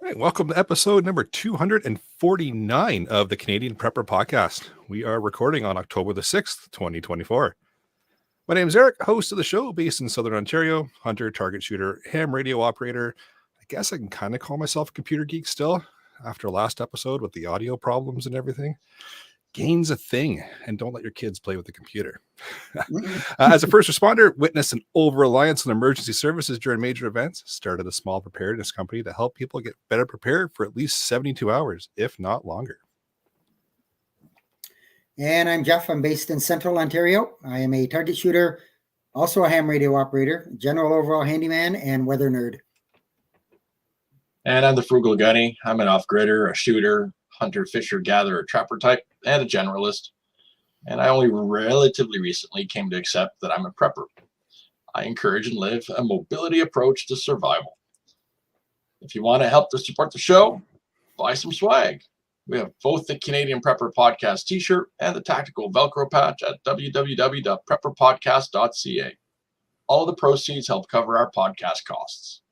All right, welcome to episode number 249 of the Canadian Prepper Podcast. We are recording on October the 6th, 2024. My name is Eric, host of the show based in Southern Ontario, hunter, target shooter, ham radio operator. I guess I can kind of call myself a computer geek still after last episode with the audio problems and everything. Gain's a thing, and don't let your kids play with the computer. As a first responder, witnessed an over-reliance on emergency services during major events, started a small preparedness company to help people get better prepared for at least 72 hours, if not longer. And I'm Jeff. I'm based in Central Ontario. I am a target shooter, also a ham radio operator, general overall handyman, and weather nerd. And I'm the Frugal Gunny. I'm an off-gridder, a shooter, hunter, fisher, gatherer, trapper type, and a generalist. And I only relatively recently came to accept that I'm a prepper. I encourage and live a mobility approach to survival. If you want to help to support the show, buy some swag. We have both the Canadian Prepper Podcast t-shirt and the tactical Velcro patch at www.prepperpodcast.ca. All of the proceeds help cover our podcast costs.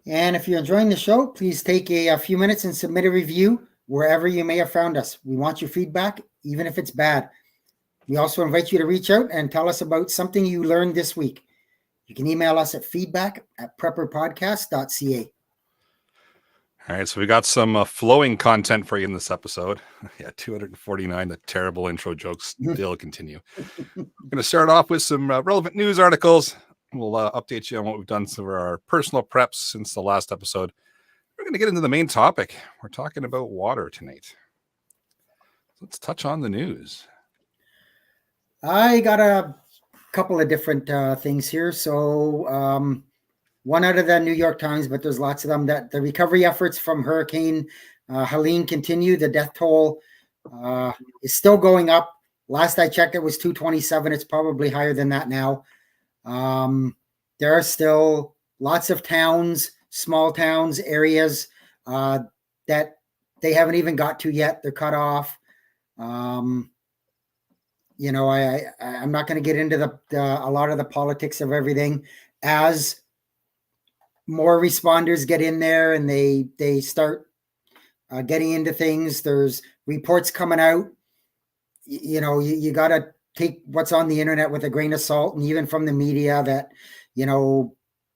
And if you're enjoying the show, please take a few minutes and submit a review wherever you may have found us. We want your feedback, even if it's bad. We also invite you to reach out and tell us about something you learned this week. You can email us at feedback@prepperpodcast.ca. All right, so we got some flowing content for you in this episode. Yeah, 249, the terrible intro jokes still continue. We're going to start off with some relevant news articles. We'll update you on what we've done for our personal preps since the last episode. We're going to get into the main topic. We're talking about water tonight. Let's touch on the news. I got a couple of different things here. So one out of the New York Times, but there's lots of them, that the recovery efforts from Hurricane Helene continue. The death toll is still going up. Last I checked, it was 227. It's probably higher than that now. There are still lots of towns, small towns, areas that they haven't even got to yet. They're cut off. I'm not going to get into a lot of the politics of everything. As more responders get in there and they start getting into things, there's reports coming out. You got to take what's on the internet with a grain of salt, and even from the media, that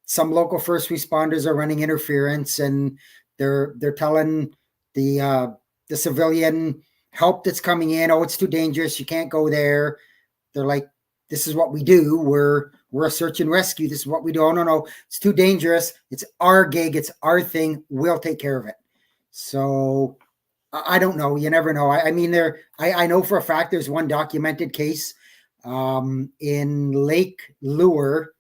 some local first responders are running interference, and they're telling the civilian help that's coming in, oh, it's too dangerous, you can't go there. They're like, this is what we do. We're a search and rescue. This is what we do. Oh, no, it's too dangerous. It's our gig. It's our thing. We'll take care of it. So I don't know. You never know. I know for a fact there's one documented case in Lake Lure,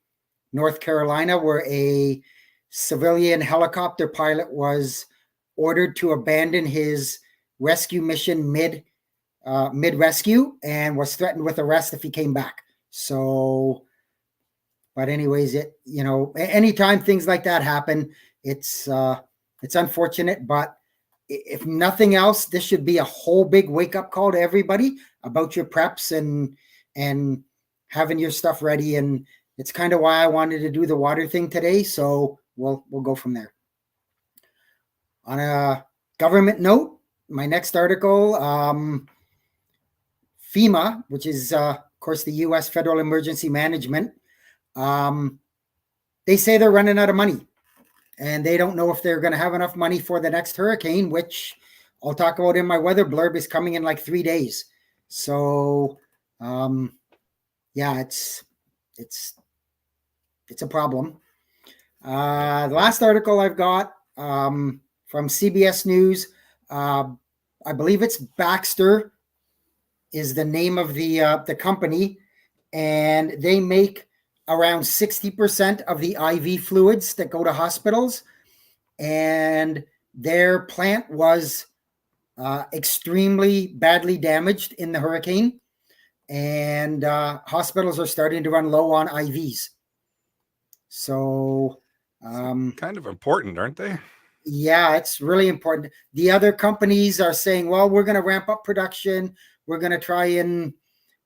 North Carolina, where a civilian helicopter pilot was ordered to abandon his rescue mission mid-rescue and was threatened with arrest if he came back. So, but anyways, anytime things like that happen, it's unfortunate, but if nothing else, this should be a whole big wake-up call to everybody about your preps and having your stuff ready. And it's kind of why I wanted to do the water thing today. So we'll go from there. On a government note, my next article, FEMA, which is, of course, the U.S. Federal Emergency Management, they say they're running out of money. And they don't know if they're going to have enough money for the next hurricane, which I'll talk about in my weather blurb, is coming in like 3 days. So, it's a problem. The last article I've got from CBS News, I believe it's Baxter is the name of the company, and they make around 60% of the IV fluids that go to hospitals, and their plant was extremely badly damaged in the hurricane, and hospitals are starting to run low on IVs. So kind of important, aren't they? Yeah, it's really important. The other companies are saying, well, we're going to ramp up production. We're going to try and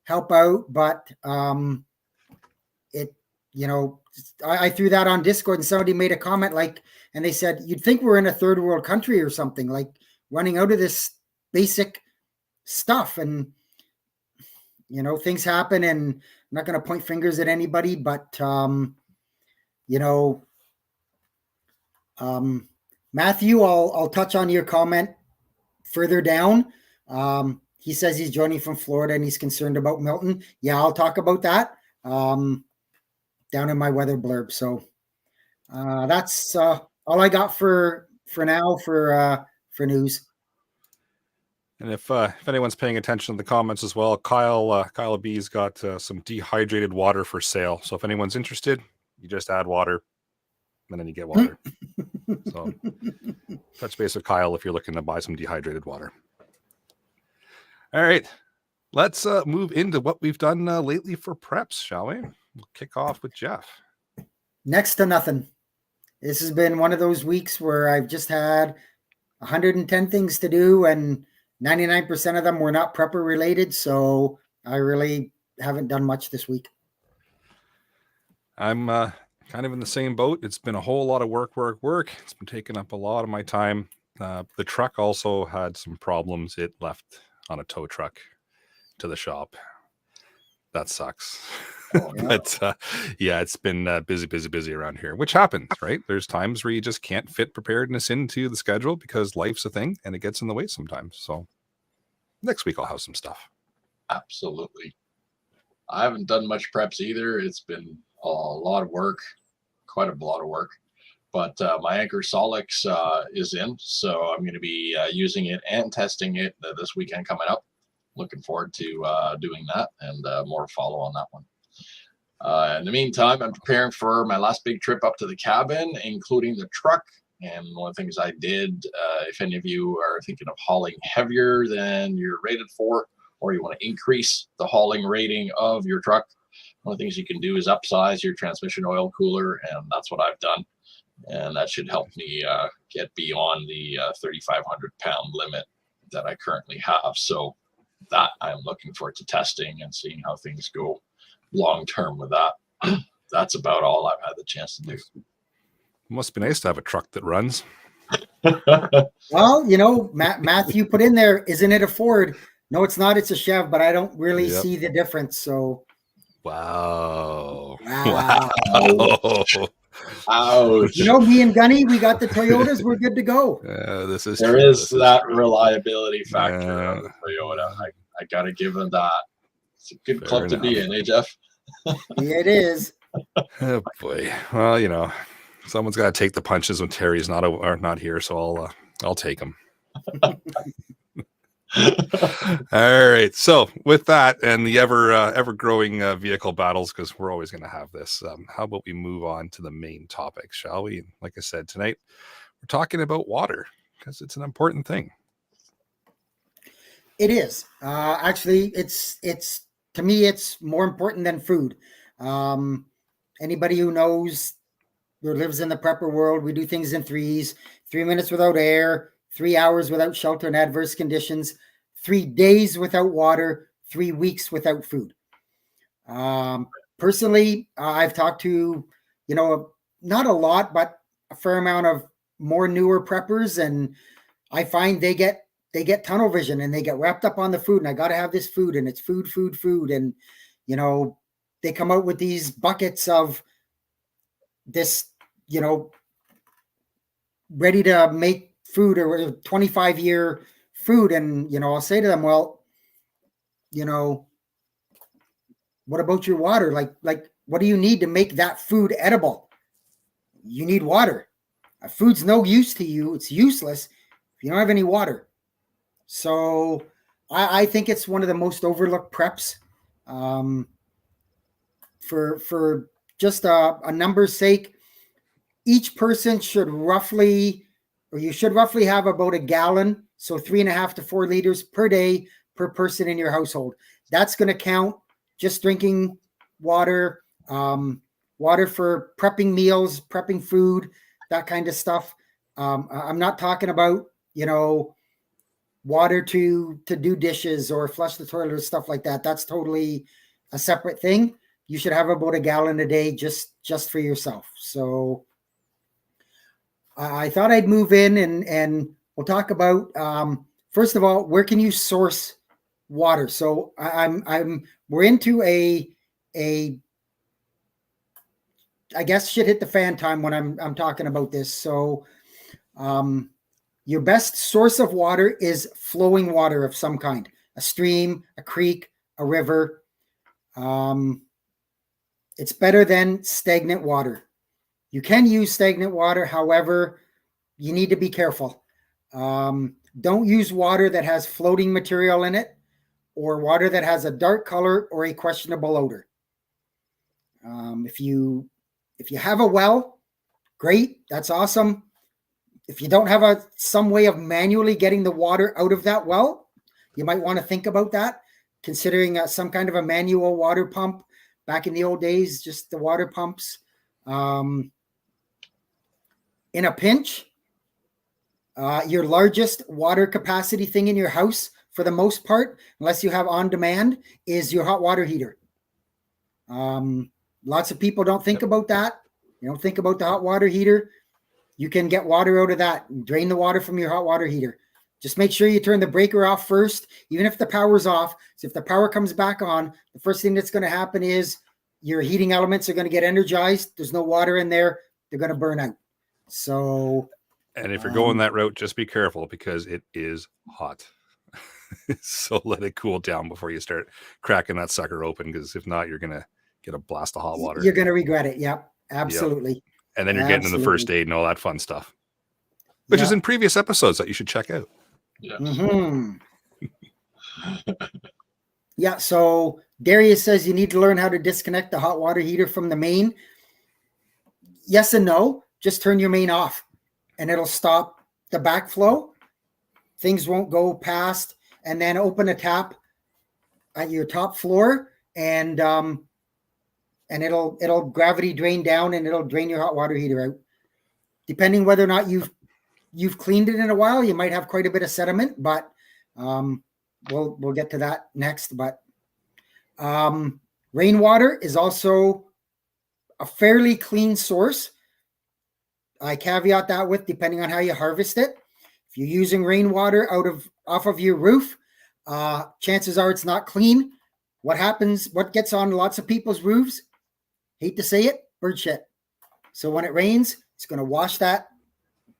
help out, but I threw that on Discord and somebody made a comment and they said, you'd think we're in a third world country or something, like running out of this basic stuff. And, things happen, and I'm not going to point fingers at anybody, but, Matthew, I'll touch on your comment further down. He says he's joining from Florida and he's concerned about Milton. Yeah, I'll talk about that down in my weather blurb. So that's all I got for now for news. And if anyone's paying attention to the comments as well, Kyle B's got some dehydrated water for sale. So if anyone's interested, you just add water and then you get water. So touch base with Kyle if you're looking to buy some dehydrated water. All right, let's move into what we've done lately for preps, shall we? We'll kick off with Jeff. Next to nothing. This has been one of those weeks where I've just had 110 things to do, and 99% of them were not prepper related. So I really haven't done much this week. I'm kind of in the same boat. It's been a whole lot of work. It's been taking up a lot of my time. The truck also had some problems. It left on a tow truck to the shop. That sucks. Oh, yeah. But it's been busy around here, which happens, right? There's times where you just can't fit preparedness into the schedule because life's a thing and it gets in the way sometimes. So next week I'll have some stuff. Absolutely. I haven't done much preps either. It's been a lot of work, quite a lot of work. But my Anchor Solix is in, so I'm going to be using it and testing it this weekend coming up. Looking forward to doing that and more follow on that one. In the meantime, I'm preparing for my last big trip up to the cabin, including the truck. And one of the things I did, if any of you are thinking of hauling heavier than you're rated for, or you want to increase the hauling rating of your truck, one of the things you can do is upsize your transmission oil cooler, and that's what I've done. And that should help me get beyond the 3,500 pound limit that I currently have. So that I'm looking forward to testing and seeing how things go long term with that. That's about all I've had the chance to do. It must be nice to have a truck that runs. Well, Matthew put in there, isn't it a Ford? No, it's not. It's a Chev, but I don't really see the difference. So, wow. Ouch. Me and Gunny, we got the Toyotas. We're good to go. There is that reliability factor on the Toyota. I got to give them that. It's a good club to be in, eh, Jeff? Yeah, it is. Oh boy. Well, someone's got to take the punches when Terry's not here, so I'll take him. All right. So with that and the ever growing vehicle battles, because we're always going to have this, how about we move on to the main topic, shall we? Like I said, tonight we're talking about water because it's an important thing. It is. Actually, it's to me, it's more important than food. Anybody who knows or lives in the prepper world, we do things in threes: 3 minutes without air, 3 hours without shelter and adverse conditions, 3 days without water, 3 weeks without food. Personally, I've talked to, not a lot, but a fair amount of more newer preppers, and I find they get tunnel vision and they get wrapped up on the food, and I got to have this food, and it's food. And, they come out with these buckets of this, ready to make food or 25-year food. And, I'll say to them, well, what about your water? Like, what do you need to make that food edible? You need water. Food's no use to you. It's useless if you don't have any water. So I think it's one of the most overlooked preps. For just a number's sake, each person should roughly have about a gallon, so 3.5 to 4 liters per day per person in your household. That's going to count just drinking water, water for prepping meals, prepping food, that kind of stuff. I'm not talking about, water to do dishes or flush the toilet or stuff like that. That's totally a separate thing. you should have about a gallon a day just for yourself. So I thought I'd move in and we'll talk about, first of all, where can you source water? So we're into a I guess shit hit the fan time when I'm talking about this. So your best source of water is flowing water of some kind, a stream, a creek, a river. It's better than stagnant water. You can use stagnant water. However, you need to be careful. Don't use water that has floating material in it or water that has a dark color or a questionable odor. If you have a well, great. That's awesome. If you don't have some way of manually getting the water out of that well, you might want to think about that, considering some kind of a manual water pump. Back in the old days, just the water pumps. In a pinch, your largest water capacity thing in your house, for the most part, unless you have on demand, is your hot water heater. Lots of people don't think about that. You don't think about the hot water heater. You can get water out of that and drain the water from your hot water heater. Just make sure you turn the breaker off first, even if the power's off. So if the power comes back on, the first thing that's going to happen is your heating elements are going to get energized. There's no water in there. They're going to burn out. So, and if you're going that route, just be careful because it is hot. So let it cool down before you start cracking that sucker open, because if not, you're going to get a blast of hot water. You're going to regret it. Yep, absolutely. Yep. And then you're getting in the first aid and all that fun stuff, which is in previous episodes that you should check out. Yes. Mm-hmm. Yeah. So Darius says you need to learn how to disconnect the hot water heater from the main. Yes and no. Just turn your main off and it'll stop the backflow. Things won't go past, and then open a tap at your top floor and it'll gravity drain down and it'll drain your hot water heater out. Depending whether or not you've cleaned it in a while, you might have quite a bit of sediment, but we'll get to that next. But rainwater is also a fairly clean source. I caveat that with depending on how you harvest it. If you're using rainwater off of your roof, chances are it's not clean. What happens? What gets on lots of people's roofs? Hate to say it, bird shit. So when it rains, it's going to wash that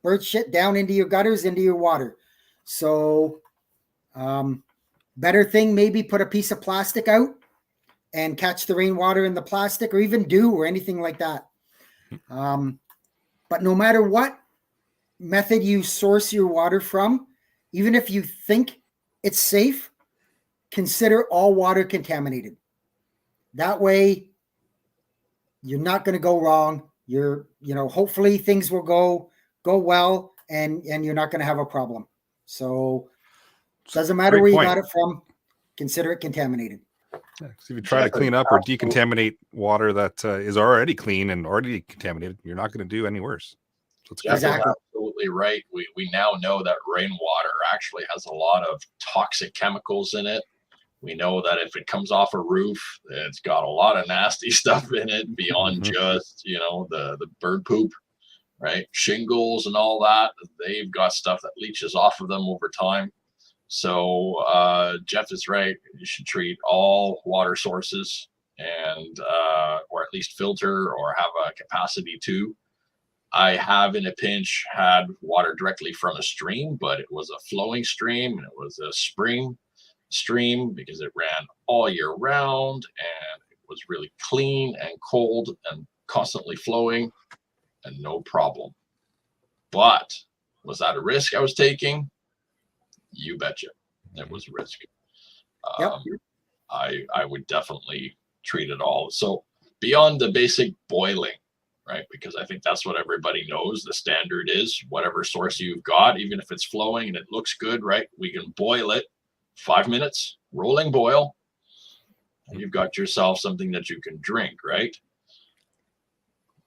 bird shit down into your gutters, into your water. So better thing, maybe put a piece of plastic out and catch the rainwater in the plastic, or even dew or anything like that. But no matter what method you source your water from, even if you think it's safe, consider all water contaminated. That way, you're not going to go wrong. Hopefully things will go well, and you're not going to have a problem. So doesn't matter where you got it from, consider it contaminated. Yeah, so if you try to clean up or decontaminate water that is already clean and already contaminated, you're not going to do any worse. So Jeff is absolutely right. We now know that rainwater actually has a lot of toxic chemicals in it. We know that if it comes off a roof, it's got a lot of nasty stuff in it beyond just, the bird poop, right? Shingles and all that. They've got stuff that leaches off of them over time. So Jeff is right. You should treat all water sources and or at least filter or have a capacity to. I have in a pinch had water directly from a stream, but it was a flowing stream and it was a spring stream because it ran all year round and it was really clean and cold and constantly flowing and no problem. But was that a risk I was taking? You betcha. It was a risk. Yep. I would definitely treat it all. So beyond the basic boiling, right? Because I think that's what everybody knows. The standard is whatever source you've got, even if it's flowing and it looks good, right? We can boil it 5 minutes, rolling boil, and you've got yourself something that you can drink, right?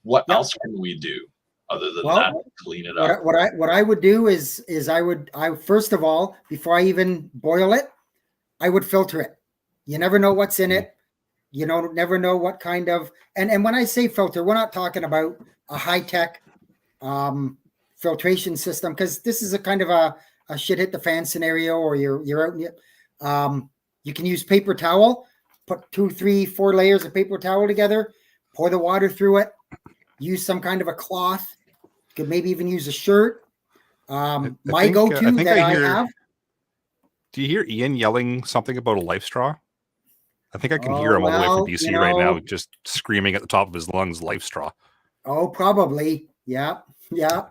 What else can we do other than that? Clean it up. What I would do is I first of all, before I even boil it, I would filter it. You never know what's in it. You know, never know what kind of, and when I say filter, we're not talking about a high-tech filtration system, because this is a kind of a shit hit the fan scenario, or you're out in you can use paper towel, put 2, 3, 4 layers of paper towel together, pour the water through it, use some kind of a cloth, could maybe even use a shirt. My go-to that I have. Do you hear Ian yelling something about a life straw? I think I can hear him all the way from BC right now, just screaming at the top of his lungs, life straw. Oh, probably. Yeah. Yeah.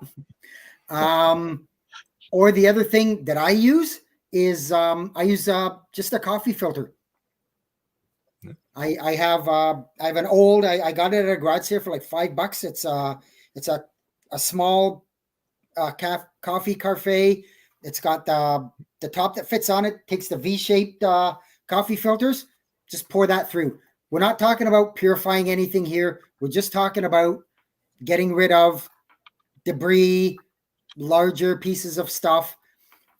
Or the other thing that I use is I use just a coffee filter. I have an old, I got it at a garage sale for like $5. It's a small coffee carafe. It's got the top that fits on it, takes the V-shaped coffee filters. Just pour that through. We're not talking about purifying anything here. We're just talking about getting rid of debris, larger pieces of stuff.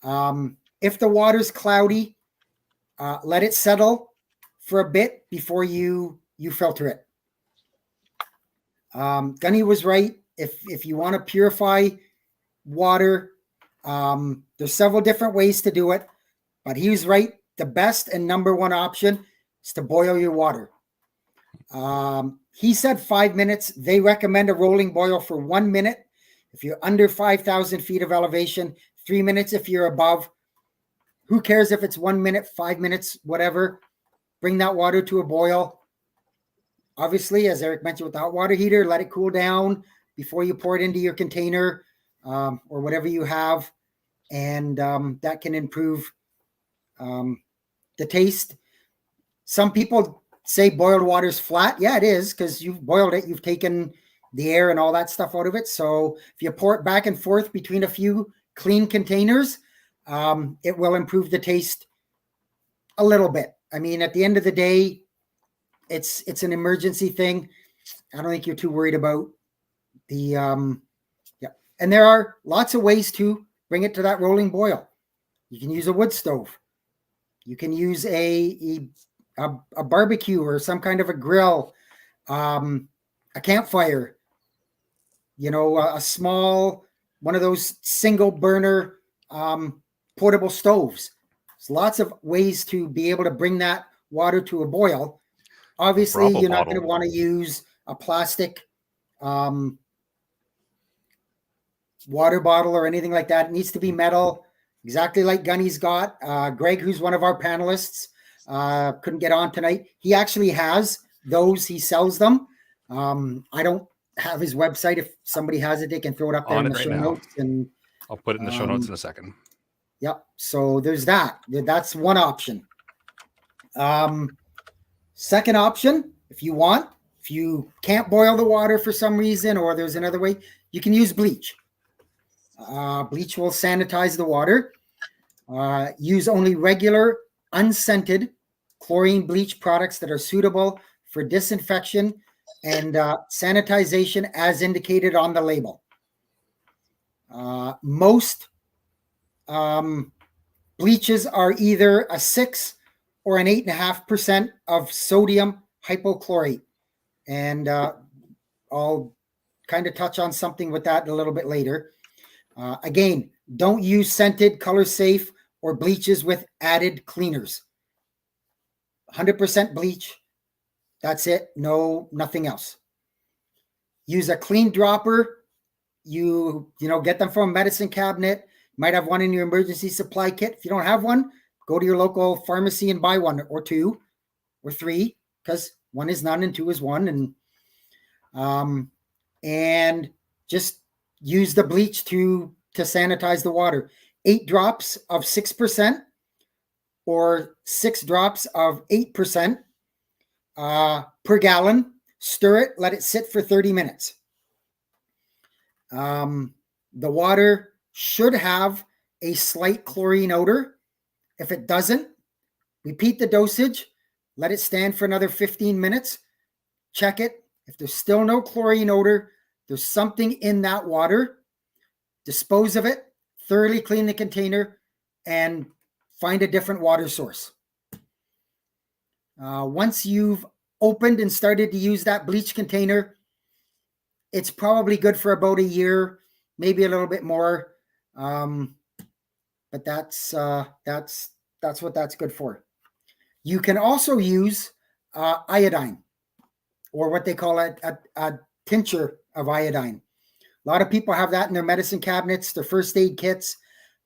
If the water's cloudy, let it settle for a bit before you filter it. Gunny was right. If you want to purify water, there's several different ways to do it, but he was right. The best and number one option is to boil your water. He said 5 minutes. They recommend a rolling boil for 1 minute. If you're under 5,000 feet of elevation, 3 minutes if you're above. Who cares if it's 1 minute, 5 minutes, whatever. Bring that water to a boil. Obviously, as Eric mentioned with the hot water heater, let it cool down before you pour it into your container or whatever you have. And that can improve the taste. Some people say boiled water is flat. Yeah, it is, because you've boiled it. You've taken the air and all that stuff out of it. So if you pour it back and forth between a few clean containers, it will improve the taste a little bit. I mean, at the end of the day, it's an emergency thing. I don't think you're too worried about the yeah. And there are lots of ways to bring it to that rolling boil. You can use a wood stove. You can use a barbecue or some kind of a grill, a campfire, you know, a small, one of those single burner portable stoves. There's lots of ways to be able to bring that water to a boil. Obviously, you're not going to want to use a plastic water bottle or anything like that. It needs to be metal, exactly like Gunny's got. Greg, who's one of our panelists, couldn't get on tonight. He actually has those. He sells them. I don't have his website. If somebody has it, they can throw it up there in the show notes. And I'll put it in the show notes in a second. Yep. So there's that. That's one option. Second option, if you can't boil the water for some reason, or there's another way, you can use bleach. Bleach will sanitize the water. Use only regular, unscented chlorine bleach products that are suitable for disinfection and sanitization as indicated on the label. Most bleaches are either a 6 or an 8.5% of sodium hypochlorite. And I'll kind of touch on something with that a little bit later. Again, don't use scented, color safe, or bleaches with added cleaners. 100% bleach. That's it. No, nothing else. Use a clean dropper. You get them from a medicine cabinet. Might have one in your emergency supply kit. If you don't have one, go to your local pharmacy and buy one, or 2 or 3, because 1 is none and 2 is 1. And just use the bleach to sanitize the water. 8 drops of 6% or 6 drops of 8% per gallon. Stir it, let it sit for 30 minutes. The water should have a slight chlorine odor. If it doesn't, repeat the dosage, let it stand for another 15 minutes, check it. If there's still no chlorine odor, there's something in that water, dispose of it, thoroughly clean the container, and find a different water source. Once you've opened and started to use that bleach container, it's probably good for about a year, maybe a little bit more. But that's what that's good for. You can also use iodine, or what they call a tincture of iodine. A lot of people have that in their medicine cabinets, their first aid kits.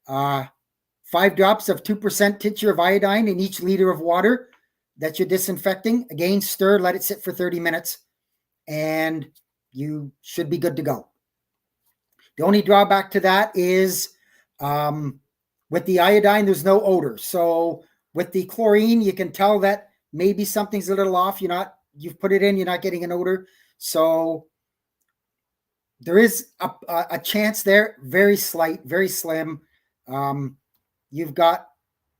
5 drops of 2% tincture of iodine in each liter of water that you're disinfecting. Again, stir, let it sit for 30 minutes, and you should be good to go. The only drawback to that is with the iodine, there's no odor. So with the chlorine, you can tell that maybe something's a little off. You've put it in, you're not getting an odor. So there is a chance there, very slight, very slim. You've got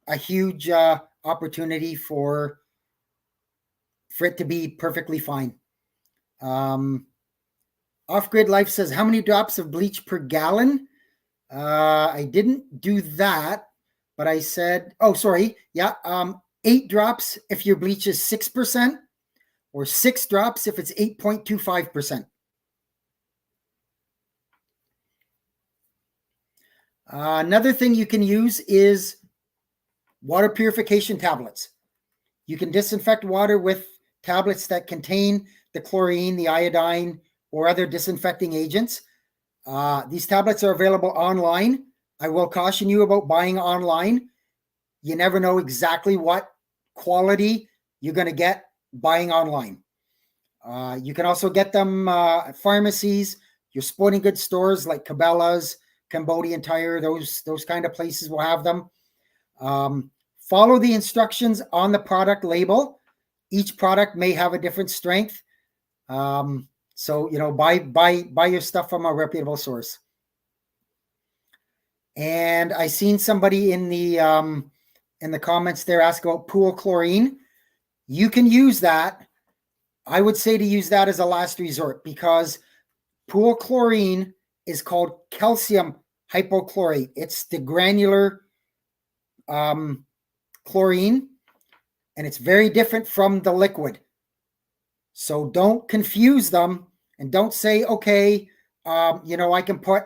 a huge opportunity for it to be perfectly fine. Off-Grid Life says, how many drops of bleach per gallon? I didn't do that, but I said, 8 drops if your bleach is 6%, or 6 drops if it's 8.25%. Another thing you can use is water purification tablets. You can disinfect water with tablets that contain the chlorine, the iodine, or other disinfecting agents. These tablets are available online. I will caution you about buying online. You never know exactly what quality you're going to get buying online. You can also get them at pharmacies, your sporting goods stores like Cabela's, Cambodian Tire, those kind of places will have them. Follow the instructions on the product label. Each product may have a different strength. So, buy your stuff from a reputable source. And I seen somebody in the comments there ask about pool chlorine. You can use that. I would say to use that as a last resort, because pool chlorine is called calcium hypochlorite. It's the granular chlorine, and it's very different from the liquid. So don't confuse them, and don't say, okay, I can put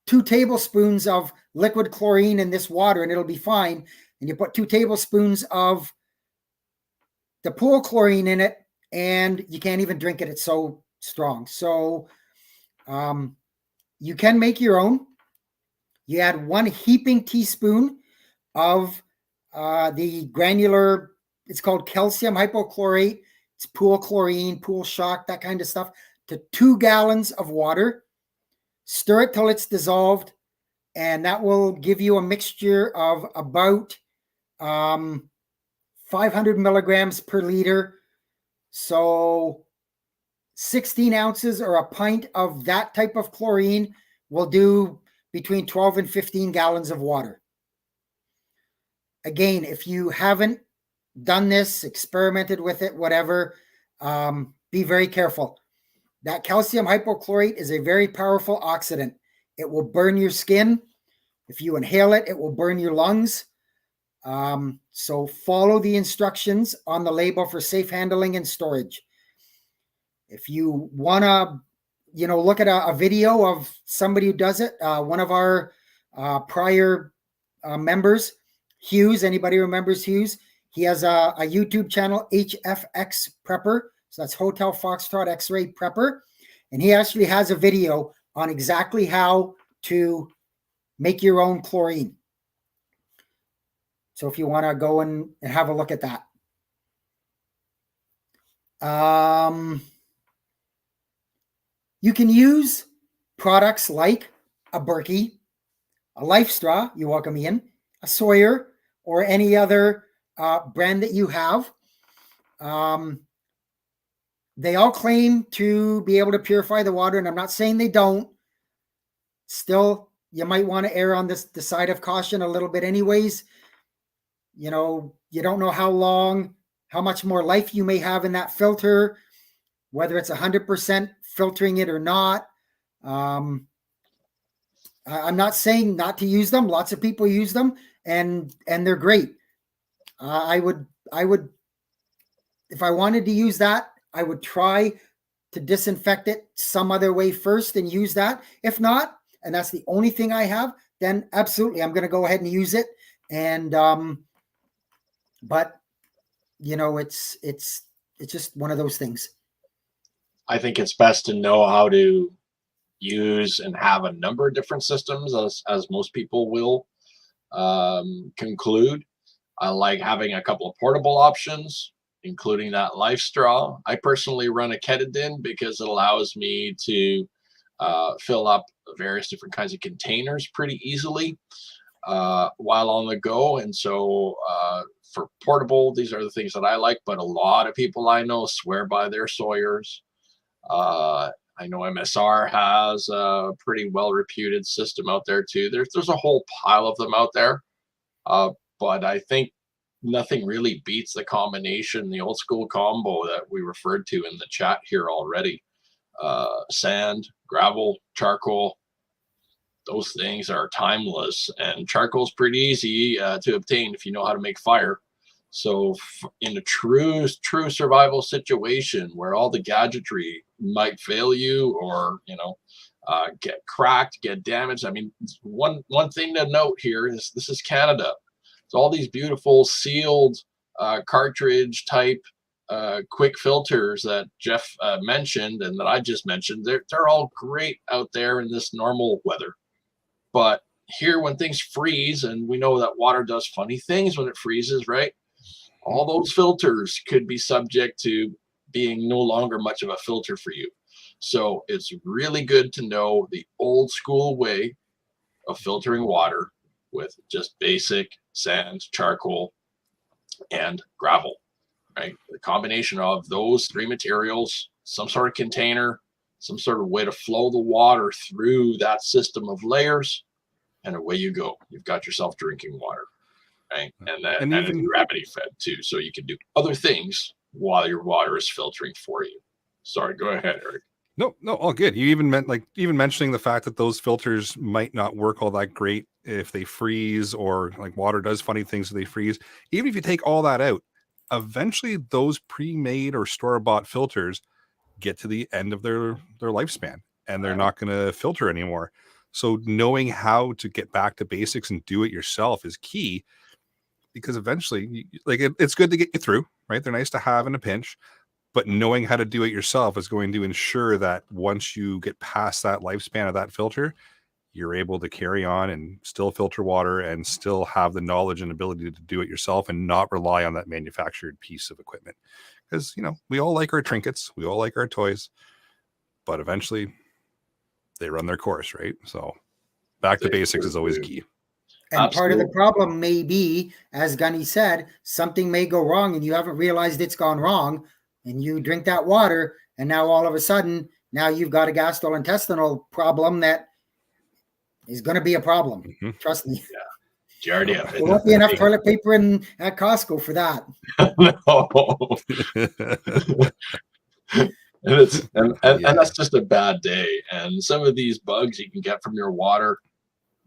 2 tablespoons of liquid chlorine in this water and it'll be fine. And you put 2 tablespoons of the pool chlorine in it, and you can't even drink it. It's so strong. So you can make your own. You add 1 heaping teaspoon of the granular, it's called calcium hypochlorite. It's pool chlorine, pool shock, that kind of stuff, to 2 gallons of water. Stir it till it's dissolved, and that will give you a mixture of about 500 milligrams per liter. So 16 ounces or a pint of that type of chlorine will do between 12 and 15 gallons of water. Again, if you haven't done this, experimented with it, whatever, be very careful. That calcium hypochlorite is a very powerful oxidant. It will burn your skin. If you inhale it, it will burn your lungs. So follow the instructions on the label for safe handling and storage. If you want to, look at a video of somebody who does it, one of our prior members, Hughes, anybody remembers Hughes? He has a YouTube channel, HFX Prepper. So that's Hotel Foxtrot X-Ray Prepper. And he actually has a video on exactly how to make your own chlorine. So if you want to go and have a look at that. You can use products like a Berkey, a Life Straw, you're welcome in, a Sawyer, or any other brand that you have. They all claim to be able to purify the water, and I'm not saying they don't. Still, you might want to err on the side of caution a little bit anyways. You don't know how much more life you may have in that filter, whether it's 100% filtering it or not. I'm not saying not to use them. Lots of people use them, and they're great. I would if I wanted to use that, I would try to disinfect it some other way first and use that. If not, and that's the only thing I have, then absolutely, I'm going to go ahead and use it. And, but you know, it's just one of those things. I think it's best to know how to use and have a number of different systems, as most people will conclude. I like having a couple of portable options, including that life straw. I personally run a Ketadin because it allows me to fill up various different kinds of containers pretty easily while on the go. And so for portable, these are the things that I like, but a lot of people I know swear by their Sawyers. I know MSR has a pretty well-reputed system out there too. There's a whole pile of them out there. But I think nothing really beats the combination, the old school combo that we referred to in the chat here already. Sand, gravel, charcoal, those things are timeless, and charcoal is pretty easy to obtain if you know how to make fire. So in a true survival situation where all the gadgetry might fail you, or get cracked, get damaged. I mean, one thing to note here is this is Canada. So all these beautiful sealed cartridge type quick filters that Jeff mentioned and that I just mentioned, they're all great out there in this normal weather. But here, when things freeze, and we know that water does funny things when it freezes, right? All those filters could be subject to being no longer much of a filter for you. So it's really good to know the old school way of filtering water with just basic sand, charcoal, and gravel, right? The combination of those three materials, some sort of container, some sort of way to flow the water through that system of layers, and away you go. You've got yourself drinking water, right? And even it's gravity fed too, so you can do other things while your water is filtering for you. Sorry, go ahead, Eric. No, all good. You even mentioning the fact that those filters might not work all that great if they freeze, or like water does funny things if they freeze. Even if you take all that out, eventually those pre-made or store-bought filters get to the end of their lifespan, and they're not going to filter anymore. So knowing how to get back to basics and do it yourself is key, because eventually, it's good to get you through, right? They're nice to have in a pinch. But knowing how to do it yourself is going to ensure that once you get past that lifespan of that filter, you're able to carry on and still filter water and still have the knowledge and ability to do it yourself and not rely on that manufactured piece of equipment. Because, we all like our trinkets, we all like our toys, but eventually they run their course, right? So back to basics is always key. And Absolutely. Part of the problem may be, as Gunny said, something may go wrong and you haven't realized it's gone wrong. And you drink that water, and now all of a sudden, now you've got a gastrointestinal problem that is going to be a problem. Mm-hmm. Trust me. Yeah. There won't be enough toilet paper at Costco for that. And that's just a bad day. And some of these bugs you can get from your water,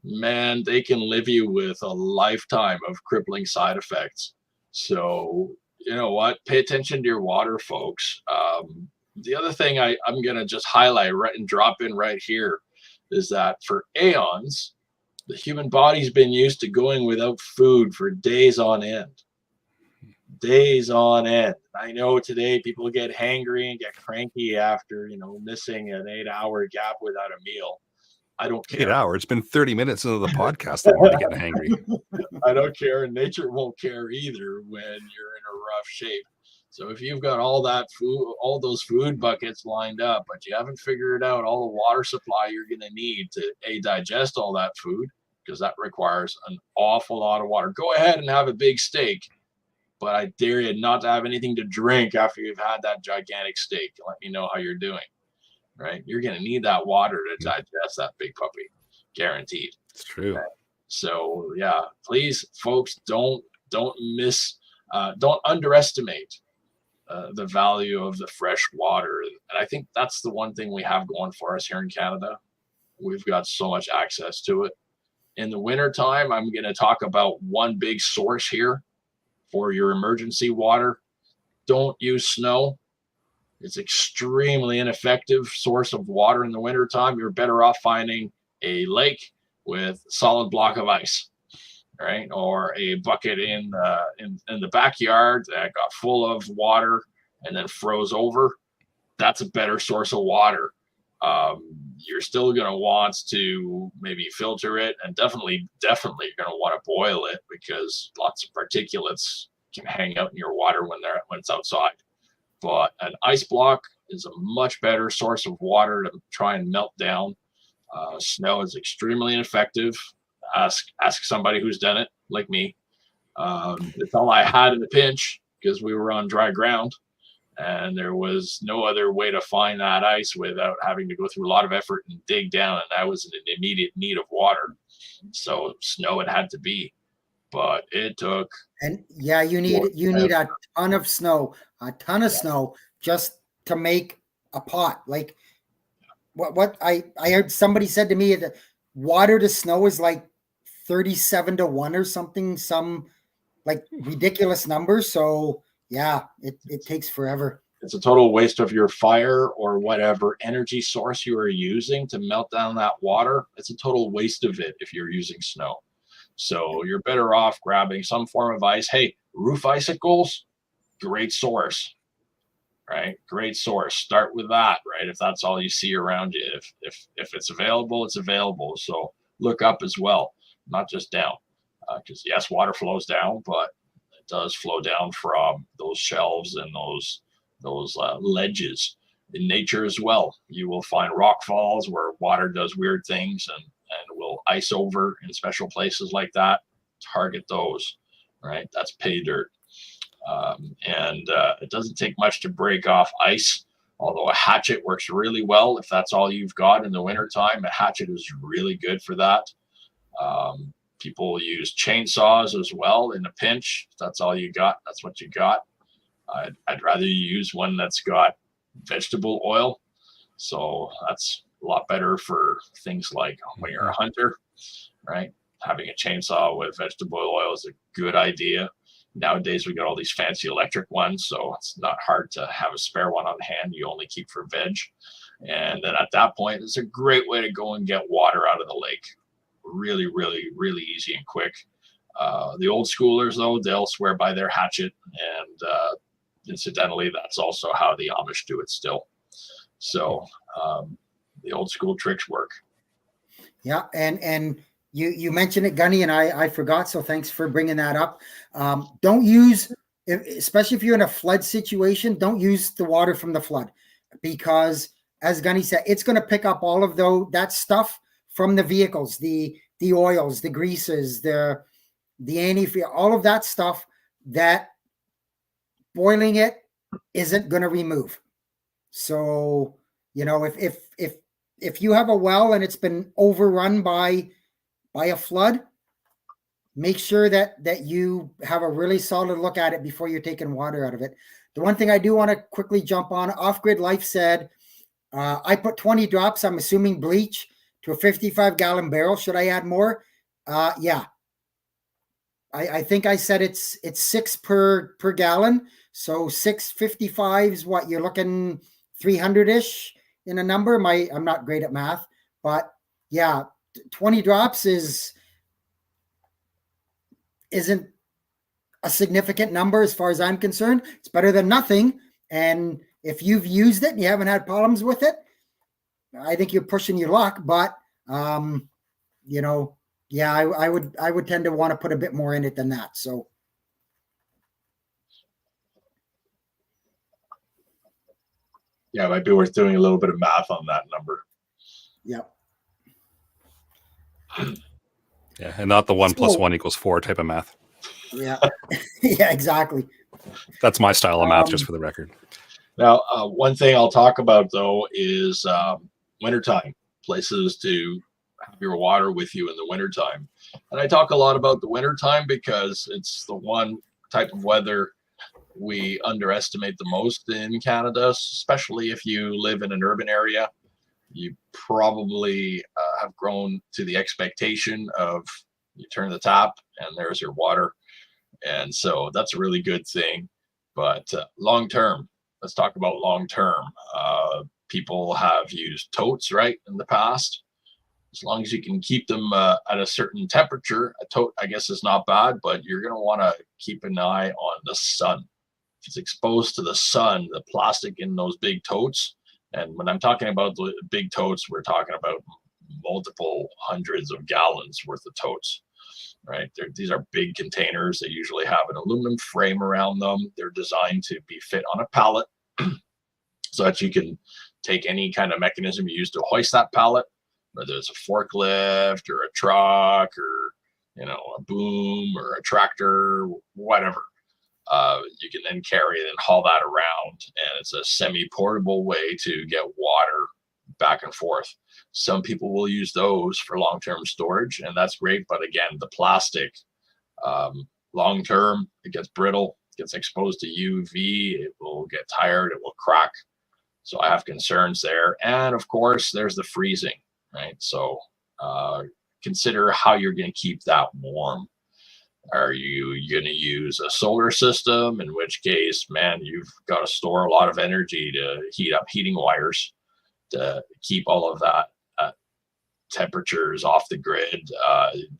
man, they can leave you with a lifetime of crippling side effects. So you know what? Pay attention to your water, folks. The other thing I'm going to just highlight and drop in right here is that for aeons, the human body's been used to going without food for days on end. Days on end. I know today people get hangry and get cranky after, missing an 8-hour gap without a meal. I don't care. 8 hours. It's been 30 minutes into the podcast. I'm already getting hangry. I don't care. And nature won't care either when you're in a rough shape. So if you've got all that food, all those food buckets lined up, but you haven't figured out all the water supply you're going to need to digest all that food, because that requires an awful lot of water. Go ahead and have a big steak, but I dare you not to have anything to drink after you've had that gigantic steak. Let me know how you're doing. Right, you're going to need that water to digest that big puppy, guaranteed. It's true. Okay. So yeah, please, folks, don't underestimate the value of the fresh water. And I think that's the one thing we have going for us here in Canada. We've got so much access to it. In the wintertime, I'm going to talk about one big source here for your emergency water. don't use snow. It's extremely ineffective source of water in the wintertime. You're better off finding a lake with a solid block of ice, right? Or a bucket in the backyard that got full of water and then froze over. That's a better source of water. You're still going to want to maybe filter it, and definitely you're going to want to boil it, because lots of particulates can hang out in your water when it's outside. But an ice block is a much better source of water to try and melt down. Snow is extremely ineffective. Ask somebody who's done it, like me. It's all I had in the pinch, because we were on dry ground, and there was no other way to find that ice without having to go through a lot of effort and dig down, and I was in immediate need of water. So snow it had to be. But it took, and yeah, you need a ton of snow, snow just to make a pot. Like what I heard somebody said to me that water to snow is like 37 to 1 or something, some like ridiculous number. So yeah, it takes forever. It's a total waste of your fire or whatever energy source you are using to melt down that water. It's a total waste of it if you're using snow. So you're better off grabbing some form of ice. Hey, roof icicles, great source, right? Great source. Start with that, right? If that's all you see around you, if it's available, it's available. So look up as well, not just down, because yes, water flows down, but it does flow down from those shelves and those ledges in nature as well. You will find rock falls where water does weird things and will ice over in special places like that. Target those, right? That's pay dirt. It doesn't take much to break off ice, although a hatchet works really well. If that's all you've got in the wintertime, a hatchet is really good for that. People use chainsaws as well in a pinch. If that's all you got, that's what you got. I'd rather you use one that's got vegetable oil. So that's a lot better for things like when you're a hunter, right? Having a chainsaw with vegetable oil is a good idea. Nowadays, we got all these fancy electric ones, so it's not hard to have a spare one on hand. You only keep for veg. And then at that point, it's a great way to go and get water out of the lake. Really, really, really easy and quick. The old schoolers, though, they'll swear by their hatchet. And incidentally, that's also how the Amish do it still. So the old school tricks work. Yeah, and you mentioned it, Gunny, and I forgot, so thanks for bringing that up. Don't use, especially if you're in a flood situation, don't use the water from the flood, because as Gunny said, it's going to pick up all of that stuff from the vehicles, the oils, the greases, the antifreeze, all of that stuff that boiling it isn't going to remove. So, if you have a well and it's been overrun by a flood, make sure that you have a really solid look at it before you're taking water out of it. The one thing I do want to quickly jump on, Off Grid Life said, I put 20 drops, I'm assuming bleach, to a 55-gallon barrel. Should I add more? Yeah. I think I said it's 6 per gallon. So 655 is what you're looking, 300-ish in a number. I'm not great at math, but yeah, 20 drops isn't a significant number as far as I'm concerned. It's better than nothing. And if you've used it and you haven't had problems with it, I think you're pushing your luck. But yeah, I would tend to want to put a bit more in it than that. So yeah, it might be worth doing a little bit of math on that number. Yeah. Yeah, and not the 1 + 1 = 4 type of math. Yeah. Yeah, exactly. That's my style of math, just for the record. Now, one thing I'll talk about, though, is wintertime, places to have your water with you in the wintertime. And I talk a lot about the wintertime because it's the one type of weather we underestimate the most in Canada, especially if you live in an urban area. You probably have grown to the expectation of you turn the tap and there's your water. And so that's a really good thing. But long term, let's talk about long term. People have used totes, right, in the past. As long as you can keep them at a certain temperature, a tote, I guess, is not bad, but you're going to want to keep an eye on the sun. If it's exposed to the sun, the plastic in those big totes, and when I'm talking about the big totes, we're talking about multiple hundreds of gallons worth of totes, right? These are big containers. They usually have an aluminum frame around them. They're designed to be fit on a pallet so that you can take any kind of mechanism you use to hoist that pallet, whether it's a forklift or a truck or, a boom or a tractor, whatever. You can then carry it and haul that around. And it's a semi-portable way to get water back and forth. Some people will use those for long-term storage, and that's great. But again, the plastic, long-term, it gets brittle, gets exposed to UV, it will get tired, it will crack. So I have concerns there. And of course, there's the freezing, right? So consider how you're going to keep that warm. Are you going to use a solar system? In which case, man, you've got to store a lot of energy to heat up heating wires to keep all of that temperatures off the grid.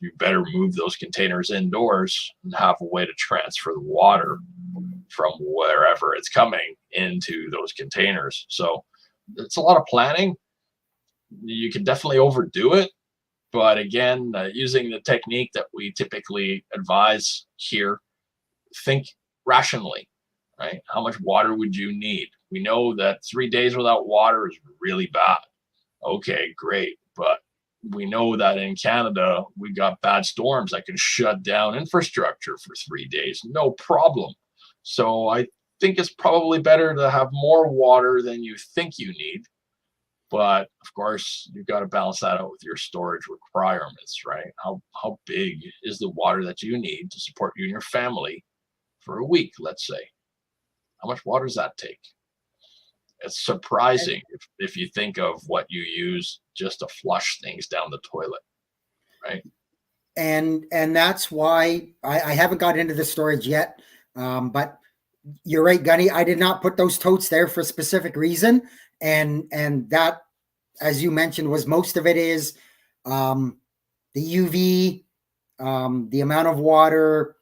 You better move those containers indoors and have a way to transfer the water from wherever it's coming into those containers. So it's a lot of planning. You can definitely overdo it. But again, using the technique that we typically advise here, think rationally, right? How much water would you need? We know that 3 days without water is really bad. Okay, great. But we know that in Canada, we got bad storms that can shut down infrastructure for 3 days. No problem. So I think it's probably better to have more water than you think you need. But of course, you've got to balance that out with your storage requirements, right? How big is the water that you need to support you and your family for a week, let's say? How much water does that take? It's surprising if you think of what you use just to flush things down the toilet, right? And that's why I haven't got into the storage yet. But you're right, Gunny. I did not put those totes there for a specific reason. And that, as you mentioned, was most of it is the UV, the amount of water,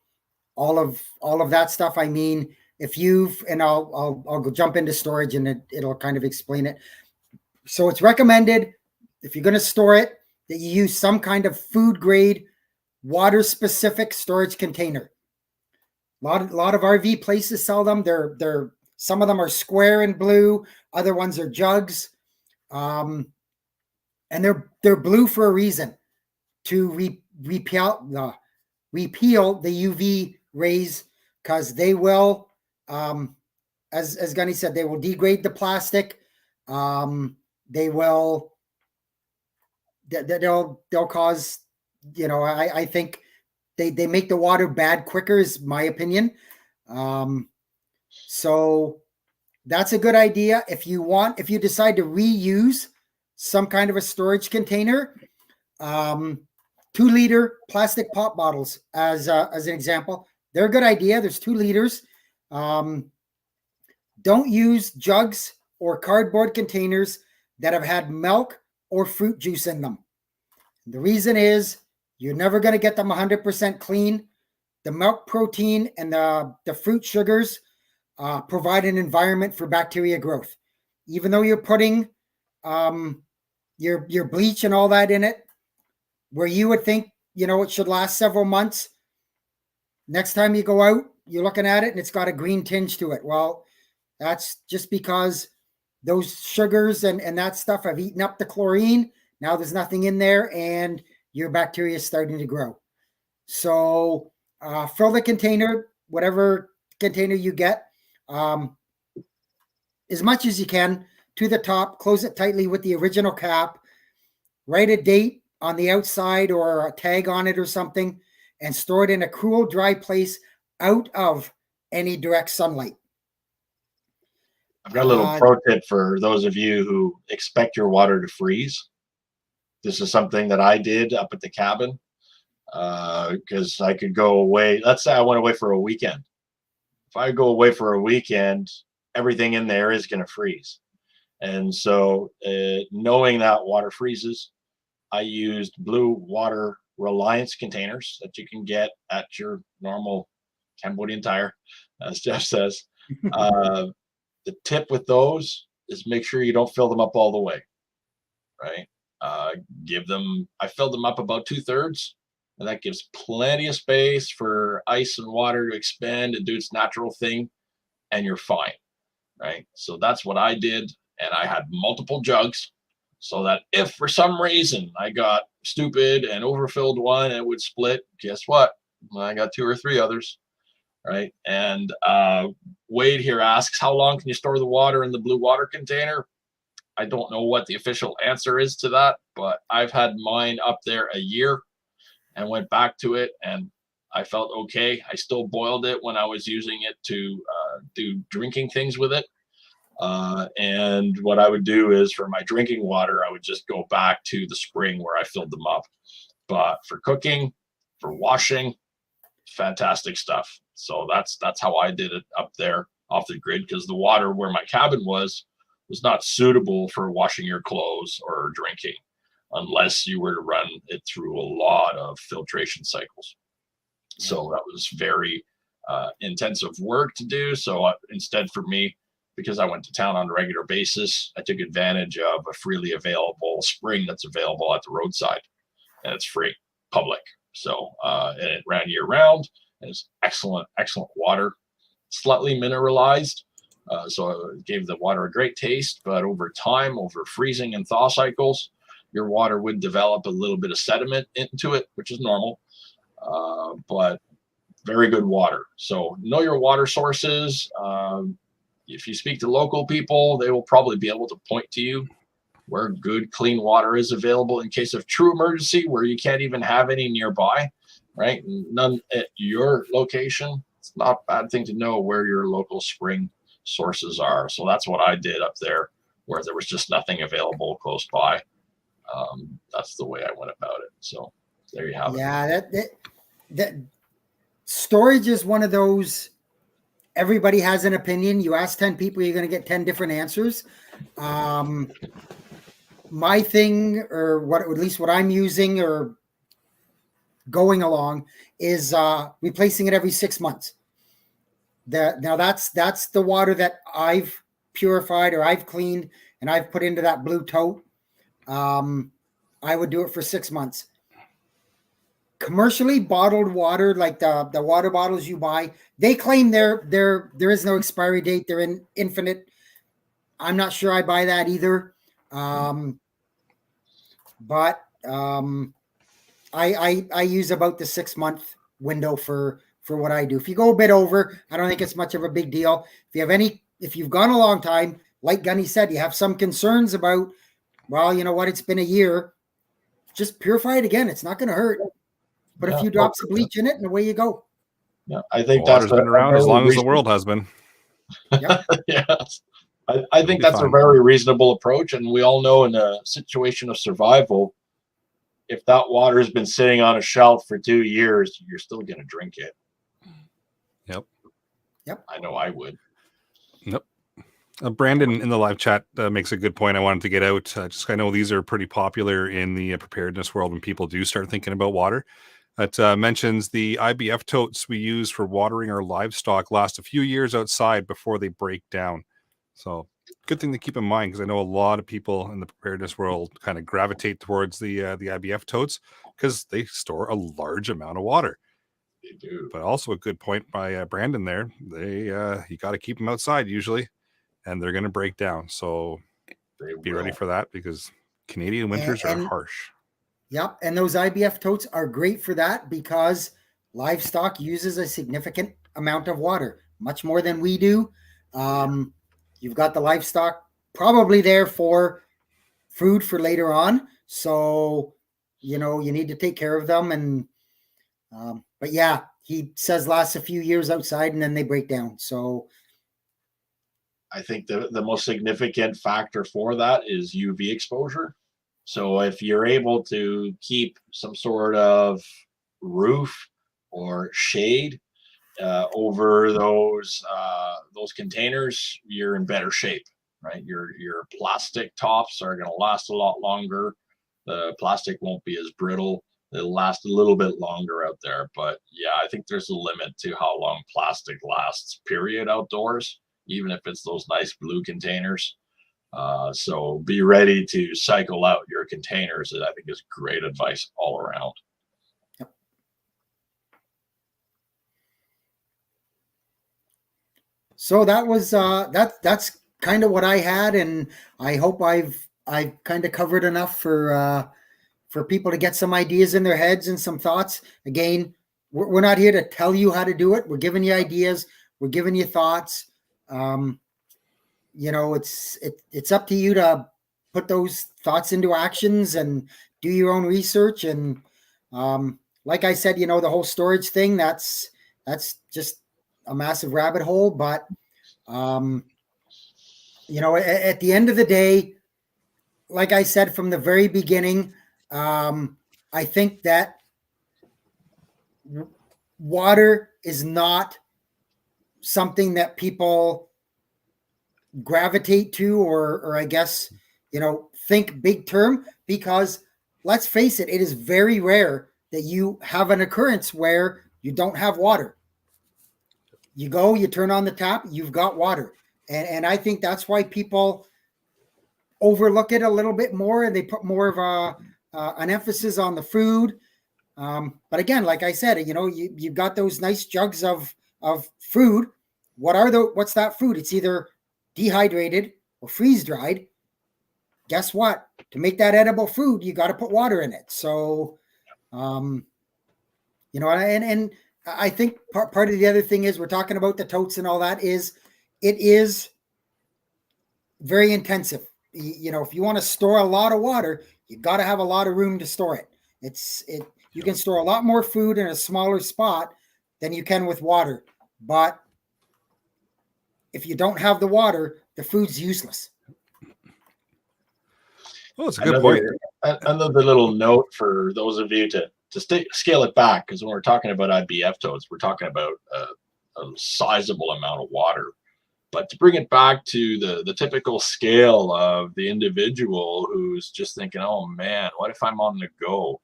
all of that stuff. I mean, if you've, and I'll go jump into storage and it'll kind of explain it. So it's recommended, if you're going to store it, that you use some kind of food grade, water specific storage container. A lot of RV places sell them. They're some of them are square and blue. Other ones are jugs. And they're blue for a reason, to repeal the UV rays, because they will, as Gunny said, they will degrade the plastic. They'll cause, I think they make the water bad quicker, is my opinion. So that's a good idea. If you decide to reuse some kind of a storage container, 2-liter plastic pop bottles as an example, they're a good idea. There's 2 liters. Don't use jugs or cardboard containers that have had milk or fruit juice in them. The reason is you're never going to get them 100% clean. The milk protein and the fruit sugars provide an environment for bacteria growth. Even though you're putting your bleach and all that in it, where you would think, it should last several months, next time you go out, you're looking at it and it's got a green tinge to it. Well, that's just because those sugars and that stuff have eaten up the chlorine. Now there's nothing in there and your bacteria is starting to grow. So fill the container, whatever container you get, as much as you can to the top, close it tightly with the original cap, write a date on the outside or a tag on it or something, and store it in a cool, dry place out of any direct sunlight. I've got a little pro tip for those of you who expect your water to freeze. This is something that I did up at the cabin because I could go away. Let's say I went away for a weekend if I go away for a weekend, everything in there is going to freeze. And so knowing that water freezes, I used blue water reliance containers that you can get at your normal Cambodian Tire, as Jeff says. The tip with those is make sure you don't fill them up all the way, right? I filled them up about 2/3, and that gives plenty of space for ice and water to expand and do its natural thing, and you're fine, right? So that's what I did, and I had multiple jugs so that if for some reason I got stupid and overfilled one and it would split, guess what? I got 2 or 3 others, right? And Wade here asks, how long can you store the water in the blue water container? I don't know what the official answer is to that, but I've had mine up there a year and went back to it, and I felt okay. I still boiled it when I was using it to do drinking things with it. And what I would do is for my drinking water, I would just go back to the spring where I filled them up. But for cooking, for washing, fantastic stuff. So that's how I did it up there off the grid, because the water where my cabin was not suitable for washing your clothes or drinking unless you were to run it through a lot of filtration cycles. So that was very intensive work to do. So instead for me, because I went to town on a regular basis, I took advantage of a freely available spring that's available at the roadside, and it's free, public. So and it ran year round, and it's excellent water, slightly mineralized. So it gave the water a great taste, but over time, over freezing and thaw cycles, your water would develop a little bit of sediment into it, which is normal, but very good water. So know your water sources. If you speak to local people, they will probably be able to point to you where good, clean water is available in case of true emergency, where you can't even have any nearby, right? None at your location. It's not a bad thing to know where your local spring sources are. So that's what I did up there, where there was just nothing available close by. That's the way I went about it. So there you have it. Yeah, that storage is one of those. Everybody has an opinion. You ask 10 people, you're going to get 10 different answers. My thing, or what, at least what I'm using or going along, is replacing it every 6 months. Now that's the water that I've purified or I've cleaned and I've put into that blue tote. I would do it for 6 months. Commercially bottled water, like the water bottles you buy, they claim there is no expiry date. They're infinite. I'm not sure I buy that either. But I use about the 6 month window for what I do. If you go a bit over, I don't think it's much of a big deal. If you've gone a long time, like Gunny said, you have some concerns about, well, you know what, it's been a year, just purify it again. It's not going to hurt. Put a few drops of bleach in it, and away you go. Yeah, I think water's been around as long as the world has been. Yep. Yes. I think that's a very reasonable approach. And we all know in a situation of survival, if that water has been sitting on a shelf for 2 years, you're still going to drink it. Yep. I know I would. Yep. Brandon in the live chat makes a good point I wanted to get out. I know these are pretty popular in the preparedness world when people do start thinking about water. It mentions the IBF totes we use for watering our livestock last a few years outside before they break down. So good thing to keep in mind, because I know a lot of people in the preparedness world kind of gravitate towards the IBF totes because they store a large amount of water. They do. But also a good point by Brandon there. You got to keep them outside usually, and they're going to break down. So be ready for that, because Canadian winters are harsh. Yep. And those IBF totes are great for that, because livestock uses a significant amount of water, much more than we do. You've got the livestock probably there for food for later on. So, you need to take care of them. And, but yeah, he says lasts a few years outside and then they break down. So I think the most significant factor for that is UV exposure. So if you're able to keep some sort of roof or shade over those containers, you're in better shape, right? Your plastic tops are going to last a lot longer. The plastic won't be as brittle. It'll last a little bit longer out there. But yeah, I think there's a limit to how long plastic lasts, period, outdoors, even if it's those nice blue containers. So be ready to cycle out your containers. I think is great advice all around. So that was that's kind of what I had, and I hope I've kind of covered enough for people to get some ideas in their heads and some thoughts. Again, we're not here to tell you how to do it. We're giving you ideas. We're giving you thoughts. You know, it's up to you to put those thoughts into actions and do your own research. And like I said, you know, the whole storage thing, that's just a massive rabbit hole. But you know, at the end of the day, like I said from the very beginning, I think that water is not something that people gravitate to, or I guess, you know, think big term, because let's face it, it is very rare that you have an occurrence where you don't have water. You go, you turn on the tap, you've got water. And I think that's why people overlook it a little bit more, and they put more of an emphasis on the food. But again, like I said, you know, you've got those nice jugs of food. What's that food? It's either dehydrated or freeze dried. Guess what? To make that edible food, you got to put water in it. So, you know, and I think part of the other thing is, we're talking about the totes and all that, it is very intensive. You know, if you want to store a lot of water, you got to have a lot of room to store it. You can store a lot more food in a smaller spot than you can with water. But if you don't have the water, the food's useless. Oh, it's a good point. Another little note for those of you to scale it back, because when we're talking about IBF totes, we're talking about a sizable amount of water. But to bring it back to the typical scale of the individual who's just thinking, oh man, what if I'm on the go,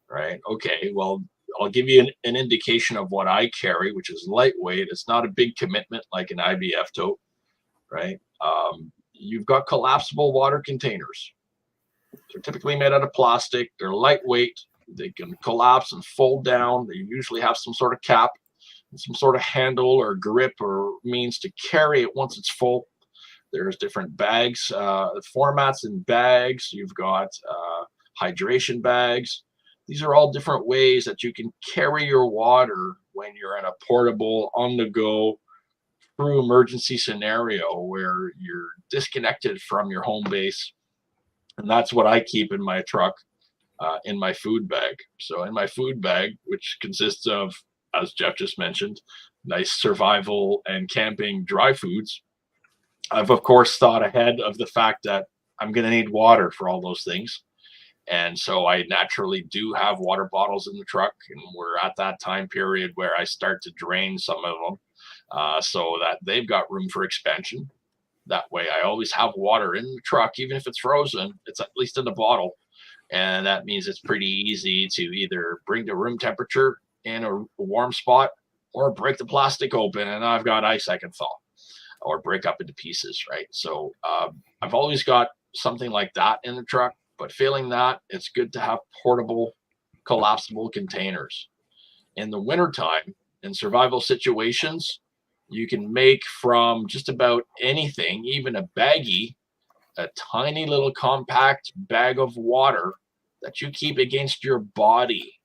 right? Okay, well, I'll give you an indication of what I carry, which is lightweight. It's not a big commitment like an IBF tote, right? You've got collapsible water containers. They're typically made out of plastic. They're lightweight. They can collapse and fold down. They usually have some sort of cap, some sort of handle or grip or means to carry it once it's full. There's different bags, formats in bags. You've got hydration bags. These are all different ways that you can carry your water when you're in a portable, on-the-go, true emergency scenario where you're disconnected from your home base. And that's what I keep in my truck, in my food bag. So in my food bag, which consists of, as Jeff just mentioned, nice survival and camping dry foods, I've of course thought ahead of the fact that I'm going to need water for all those things. And so I naturally do have water bottles in the truck, and we're at that time period where I start to drain some of them so that they've got room for expansion. That way I always have water in the truck, even if it's frozen, it's at least in the bottle. And that means it's pretty easy to either bring to room temperature in a warm spot, or break the plastic open and I've got ice I can thaw, or break up into pieces, right? So I've always got something like that in the truck. But failing that, it's good to have portable, collapsible containers. In the wintertime, in survival situations, you can make from just about anything, even a baggie, a tiny little compact bag of water that you keep against your body.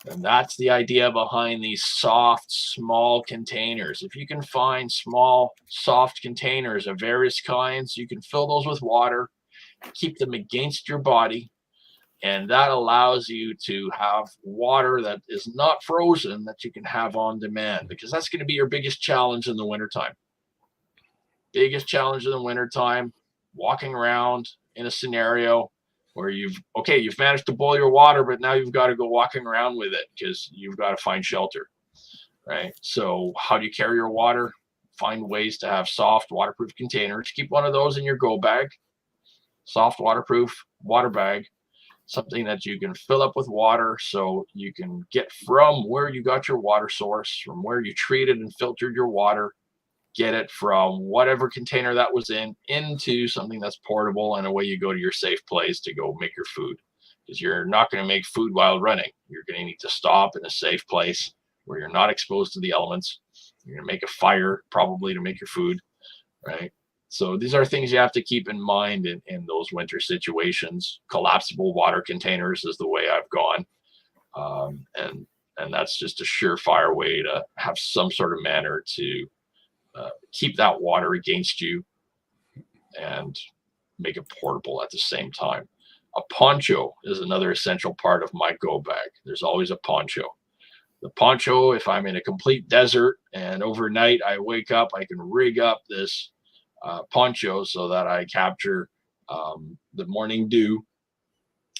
And that's the idea behind these soft, small containers. If you can find small, soft containers of various kinds, you can fill those with water, keep them against your body, and that allows you to have water that is not frozen that you can have on demand, because that's going to be your biggest challenge in the wintertime. Biggest challenge in the wintertime, walking around in a scenario where you've managed to boil your water, but now you've got to go walking around with it because you've got to find shelter. right? So how do you carry your water? Find ways to have soft waterproof containers. Keep one of those in your go bag, soft waterproof water bag, something that you can fill up with water so you can get from where you got your water source, from where you treated and filtered your water, get it from whatever container that was in into something that's portable, and away you go to your safe place to go make your food. Because you're not going to make food while running. You're going to need to stop in a safe place where you're not exposed to the elements. You're going to make a fire probably to make your food, right? So these are things you have to keep in mind in those winter situations. Collapsible water containers is the way I've gone. And that's just a surefire way to have some sort of manner to keep that water against you and make it portable at the same time. A poncho is another essential part of my go bag. There's always a poncho. The poncho, if I'm in a complete desert and overnight I wake up, I can rig up this poncho so that I capture the morning dew,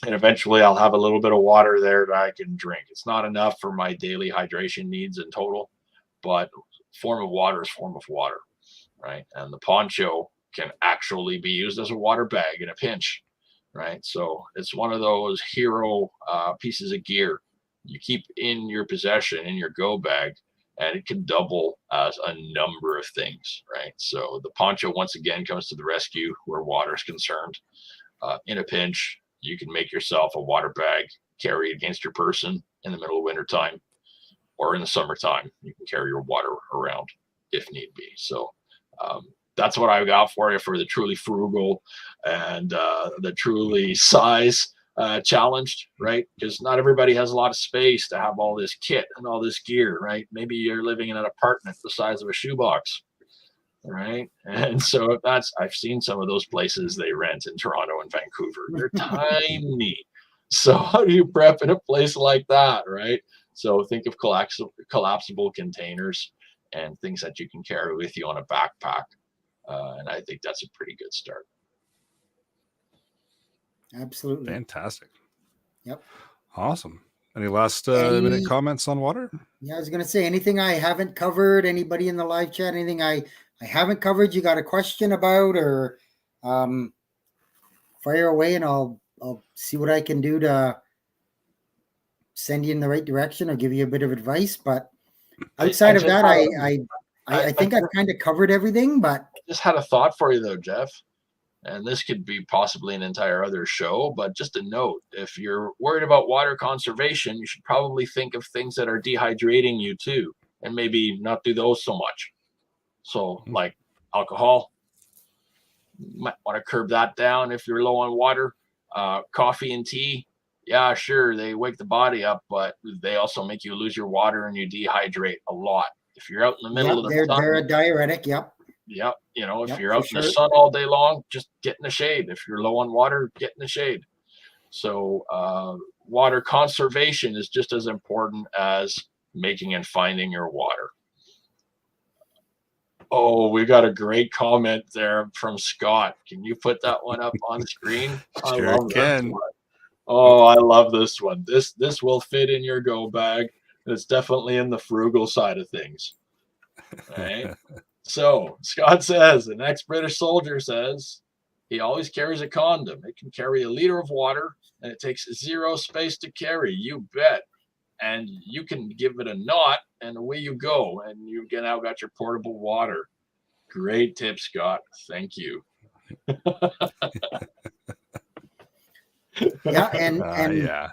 and eventually I'll have a little bit of water there that I can drink. It's not enough for my daily hydration needs in total, but form of water is form of water, right? And the poncho can actually be used as a water bag in a pinch, right? So it's one of those hero pieces of gear you keep in your possession, in your go bag, and it can double as a number of things, right? So the poncho, once again, comes to the rescue where water is concerned. In a pinch, you can make yourself a water bag, carry against your person in the middle of wintertime, or in the summertime, you can carry your water around if need be. So that's what I've got for you for the truly frugal and the truly size challenged, right? Because not everybody has a lot of space to have all this kit and all this gear, right? Maybe you're living in an apartment the size of a shoebox, right? And so I've seen some of those places they rent in Toronto and Vancouver. They're tiny. So how do you prep in a place like that, right? So think of collapsible containers and things that you can carry with you on a backpack. And I think that's a pretty good start. Absolutely. Fantastic. Yep. Awesome. Any last minute comments on water? Yeah, I was going to say, anything I haven't covered, anybody in the live chat, anything I haven't covered, you got a question about, or fire away and I'll see what I can do to send you in the right direction or give you a bit of advice. But outside of that, I think I've kind of covered everything, but I just had a thought for you though, Jeff. And this could be possibly an entire other show, but just a note, if you're worried about water conservation, you should probably think of things that are dehydrating you too, and maybe not do those so much. So like alcohol, you might want to curb that down if you're low on water. Coffee and tea, yeah, sure, they wake the body up, but they also make you lose your water and you dehydrate a lot. If you're out in the middle of the sun, they're a diuretic, yep. Yep. If you're out in the sun all day long, just get in the shade. If you're low on water, get in the shade. So water conservation is just as important as making and finding your water. Oh, we got a great comment there from Scott. Can you put that one up on screen? Sure, I love can. Oh, I love this one. This will fit in your go bag. It's definitely in the frugal side of things. Right? So Scott says, an ex-British soldier says, he always carries a condom. It can carry a liter of water and it takes 0 space to carry. You bet. And you can give it a knot and away you go. And you now got your portable water. Great tip, Scott. Thank you. Yeah. And yeah.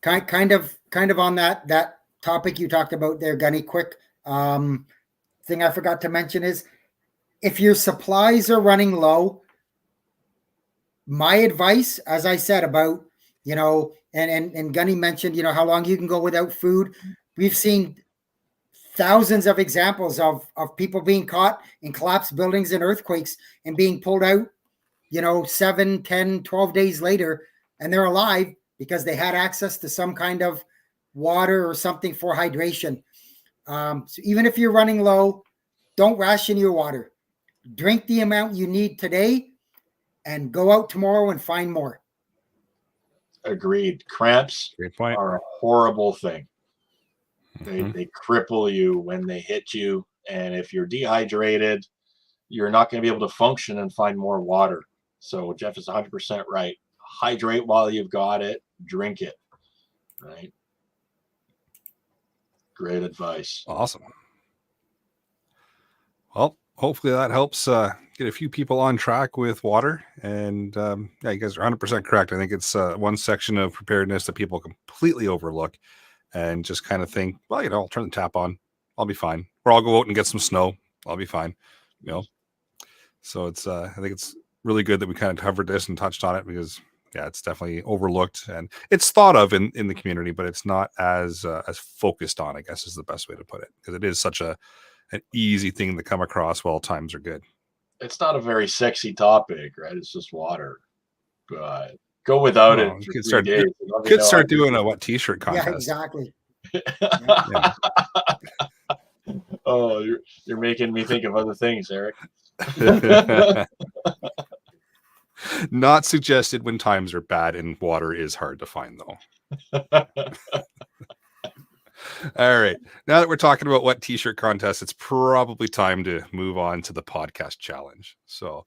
Kind of on that topic you talked about there, Gunny, quick, thing I forgot to mention is if your supplies are running low, my advice, as I said about, and Gunny mentioned, how long you can go without food. We've seen thousands of examples of people being caught in collapsed buildings and earthquakes and being pulled out, 7, 10, 12 days later, and they're alive because they had access to some kind of water or something for hydration. So even if you're running low, don't ration your water. Drink the amount you need today and go out tomorrow and find more. Agreed. Cramps are a horrible thing. They cripple you when they hit you. And if you're dehydrated, you're not going to be able to function and find more water. So Jeff is 100% right. Hydrate while you've got it. Drink it. Right. Great advice. Awesome. Well, hopefully that helps get a few people on track with water. And yeah, you guys are 100% correct. I think it's one section of preparedness that people completely overlook and just kind of think, well, I'll turn the tap on. I'll be fine. Or I'll go out and get some snow. I'll be fine. So it's I think it's really good that we kind of covered this and touched on it because yeah, it's definitely overlooked and it's thought of in the community, but it's not as focused on, I guess is the best way to put it, because it is such an easy thing to come across while times are good. It's not a very sexy topic, right? It's just water. But go without it. You could start doing a what t-shirt contest. Yeah, exactly. Yeah. Oh, you're making me think of other things, Eric. Not suggested when times are bad and water is hard to find, though. All right. Now that we're talking about what t-shirt contests, it's probably time to move on to the podcast challenge. So,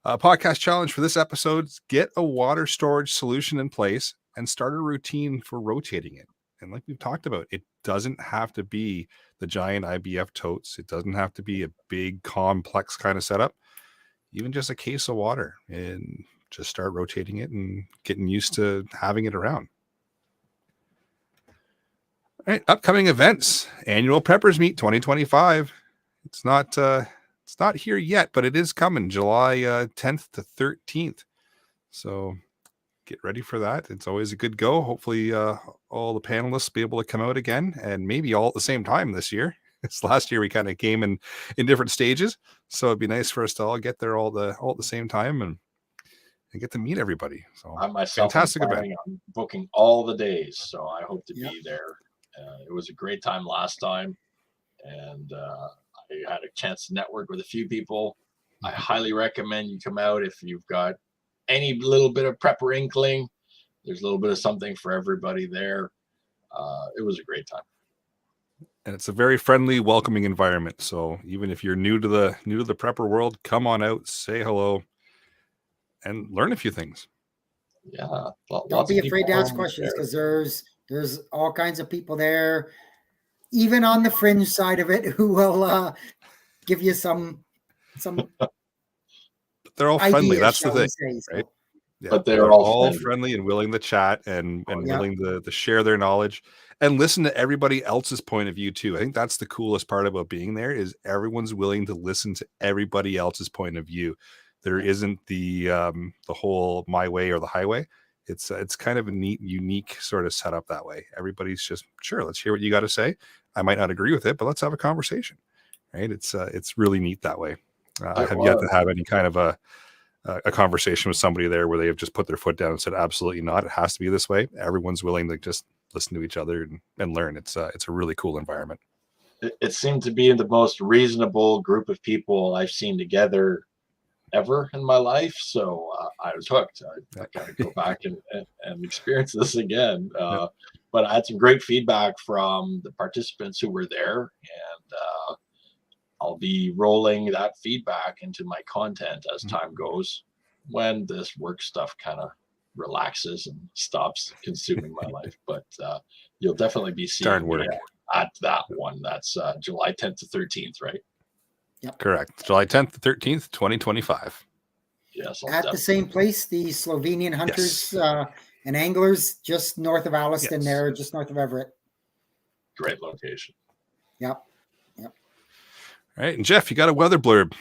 podcast challenge for this episode is get a water storage solution in place and start a routine for rotating it. And like we've talked about, it doesn't have to be the giant IBF totes. It doesn't have to be a big complex kind of setup. Even just a case of water and just start rotating it and getting used to having it around. All right, upcoming events, Annual Preppers Meet 2025. It's not here yet, but it is coming July 10th to 13th. So get ready for that. It's always a good go. Hopefully all the panelists will be able to come out again and maybe all at the same time this year. This last year we kind of came in different stages, so it'd be nice for us to all get there all at the same time and get to meet everybody. So I myself fantastic event. I'm booking all the days, so I hope to be there. It was a great time last time, and I had a chance to network with a few people. I highly recommend you come out if you've got any little bit of prepper inkling. There's a little bit of something for everybody there. It was a great time. And it's a very friendly, welcoming environment. So even if you're new to the prepper world, come on out, say hello, and learn a few things. Yeah, don't be afraid to ask questions because there's all kinds of people there, even on the fringe side of it, who will give you some. But they're all friendly. That's the thing, right? Yeah, but they're all friendly and willing to chat and willing to share their knowledge and listen to everybody else's point of view too. I think that's the coolest part about being there is everyone's willing to listen to everybody else's point of view. There isn't the whole my way or the highway. It's kind of a neat, unique sort of setup that way. Everybody's just sure. Let's hear what you got to say. I might not agree with it, but let's have a conversation. Right? It's really neat that way. I have yet to have any kind of a conversation with somebody there where they have just put their foot down and said, absolutely not. It has to be this way. Everyone's willing to just listen to each other and learn. It's a really cool environment. It seemed to be the most reasonable group of people I've seen together ever in my life. So I was hooked. I got to go back and experience this again. But I had some great feedback from the participants who were there, and I'll be rolling that feedback into my content as time goes when this work stuff kind of relaxes and stops consuming my life. But you'll definitely be seeing me at that one. That's July 10th to 13th, right? Yep. Correct. July 10th to 13th, 2025. Yes. At the same place, the Slovenian hunters and anglers just north of Alliston there, just north of Everett. Great location. Yep. All right. And Jeff, you got a weather blurb.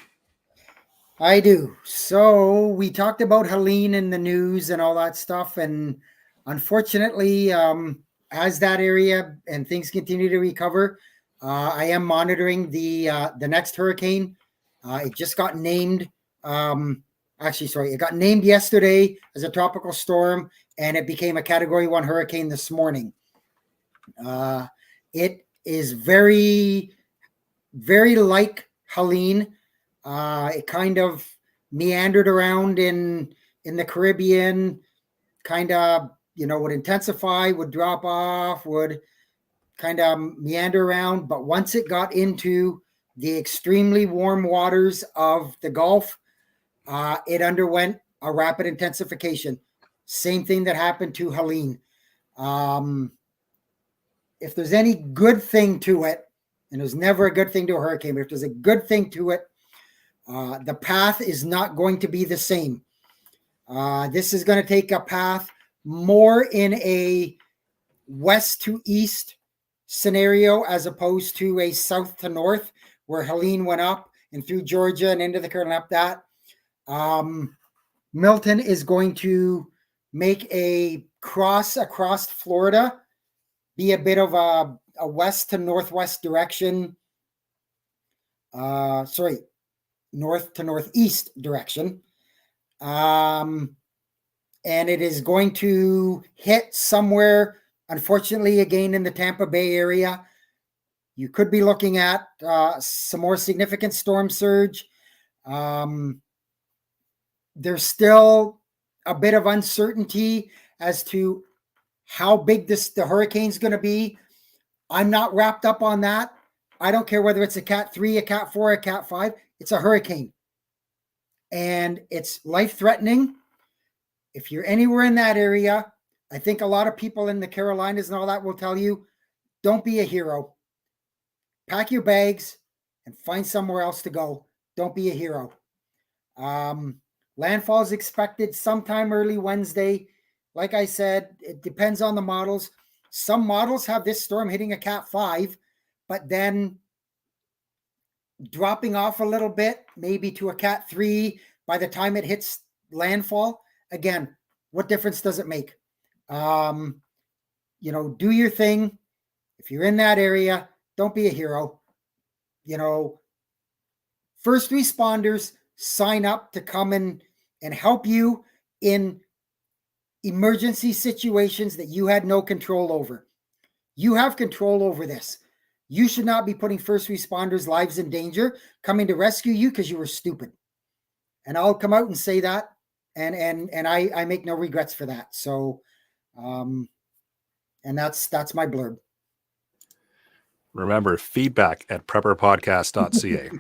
I do. So we talked about Helene in the news and all that stuff. And unfortunately, as that area and things continue to recover, I am monitoring the next hurricane. It just got named. It got named yesterday as a tropical storm, and it became a Category 1 hurricane this morning. It is very, very like Helene. It kind of meandered around in the Caribbean, kind of, would intensify, would drop off, would kind of meander around. But once it got into the extremely warm waters of the Gulf, it underwent a rapid intensification. Same thing that happened to Helene. If there's any good thing to it, and there's never a good thing to a hurricane, but if there's a good thing to it, the path is not going to be the same. This is going to take a path more in a west to east scenario as opposed to a south to north, where Helene went up and through Georgia and into the Carolina up that. Milton is going to make a cross across Florida, be a bit of a west to northwest direction. North to northeast direction. And it is going to hit somewhere, unfortunately, again, in the Tampa Bay area. You could be looking at some more significant storm surge. There's still a bit of uncertainty as to how big the hurricane's going to be. I'm not wrapped up on that. I don't care whether it's a Cat 3, a Cat 4, a Cat 5. It's a hurricane. And it's life-threatening. If you're anywhere in that area, I think a lot of people in the Carolinas and all that will tell you, don't be a hero. Pack your bags and find somewhere else to go. Don't be a hero. Landfall is expected sometime early Wednesday. Like I said, it depends on the models. Some models have this storm hitting a Cat 5, but then dropping off a little bit, maybe to a Cat 3 by the time it hits landfall. Again, what difference does it make? Do your thing. If you're in that area, don't be a hero. First responders sign up to come in and help you in emergency situations that you had no control over. You have control over this. You should not be putting first responders' lives in danger coming to rescue you because you were stupid. And I'll come out and say that. And I make no regrets for that. So, and that's my blurb. Remember, feedback at prepperpodcast.ca.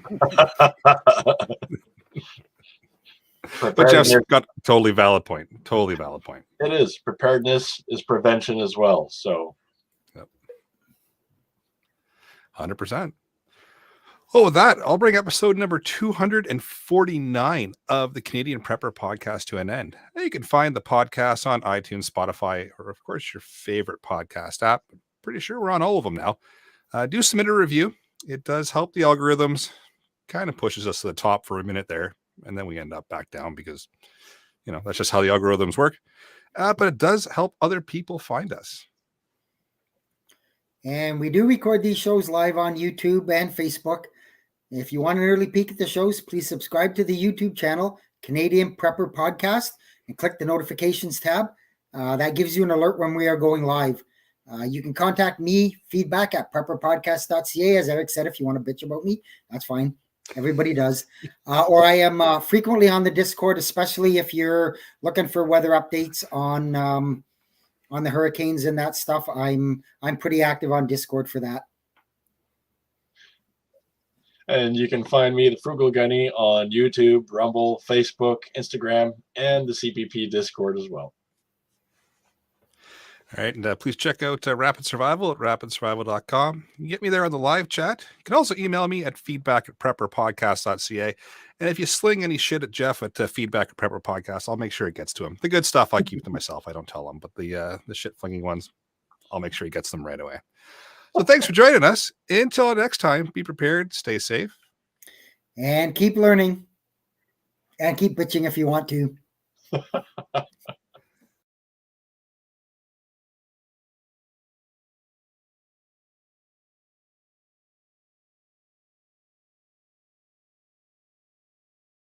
But Jeff's got totally valid point. Totally valid point. It is. Preparedness is prevention as well. So, yep. 100%. Oh, with that, I'll bring episode number 249 of the Canadian Prepper Podcast to an end. You can find the podcast on iTunes, Spotify, or of course your favorite podcast app. I'm pretty sure we're on all of them now. Do submit a review. It does help the algorithms. Kind of pushes us to the top for a minute there, and then we end up back down because, that's just how the algorithms work. But it does help other people find us. And we do record these shows live on YouTube and Facebook. If you want an early peek at the shows, please subscribe to the YouTube channel, Canadian Prepper Podcast, and click the notifications tab. That gives you an alert when we are going live. You can contact me, feedback at prepperpodcast.ca. As Eric said, if you want to bitch about me, that's fine. Everybody does. Or I am frequently on the Discord, especially if you're looking for weather updates on the hurricanes and that stuff. I'm pretty active on Discord for that. And you can find me, the Frugal Gunny, on YouTube, Rumble, Facebook, Instagram, and the CPP Discord as well. All right, and please check out Rapid Survival at rapidsurvival.com. You can get me there on the live chat. You can also email me at feedback@prepperpodcast.ca. And if you sling any shit at Jeff at feedback at Prepper Podcast, I'll make sure it gets to him. The good stuff I keep to myself. I don't tell him, but the shit flinging ones, I'll make sure he gets them right away. So thanks for joining us. Until next time, be prepared, stay safe, and keep learning, and keep bitching if you want to.